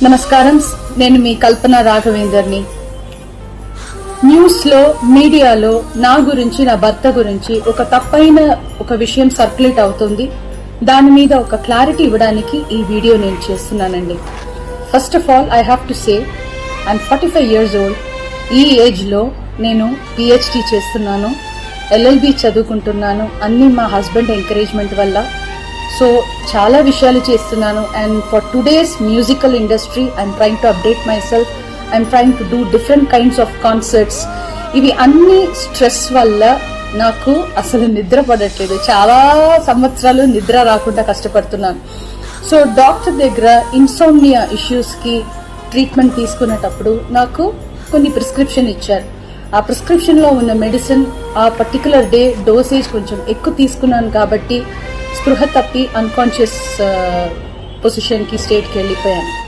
నమస్కారం, నేను మీ కల్పన రాఘవేందర్ని. న్యూస్ లో, మీడియాలో నా గురించి, నా భర్త గురించి ఒక తప్పైన ఒక విషయం సర్క్యులేట్ అవుతుంది. దాని మీద ఒక క్లారిటీ ఇవ్వడానికి ఈ వీడియో నేను చేస్తున్నానండి. First of all I have to say I'm 45 years old. ఈ ఏజ్ లో నేను PhD చేస్తున్నాను, LLB చదువుకుంటున్నాను. అన్ని మా హస్బెండ్ ఎంకరేజ్మెంట్ వల్ల. సో చాలా విషయాలు చేస్తున్నాను. And for today's musical industry I'm trying to update my self. I'm trying to do different kinds of concerts. ఇవి అన్ని స్ట్రెస్ వల్ల నాకు అసలు నిద్ర పడట్లేదు. చాలా సంవత్సరాలు నిద్ర రాకుండా కష్టపడుతున్నాను. సో డాక్టర్ దగ్గర ఇన్సోమ్నియా ఇష్యూస్కి ట్రీట్మెంట్ తీసుకునేటప్పుడు నాకు కొన్ని ప్రిస్క్రిప్షన్ ఇచ్చారు. ఆ ప్రిస్క్రిప్షన్లో ఉన్న మెడిసిన్ ఆ పర్టికులర్ డే డోసేజ్ కొంచెం ఎక్కువ తీసుకున్నాను కాబట్టి స్పృహ తప్పి అన్కాన్షియస్ పొజిషన్కి, స్టేట్కి వెళ్ళిపోయాను.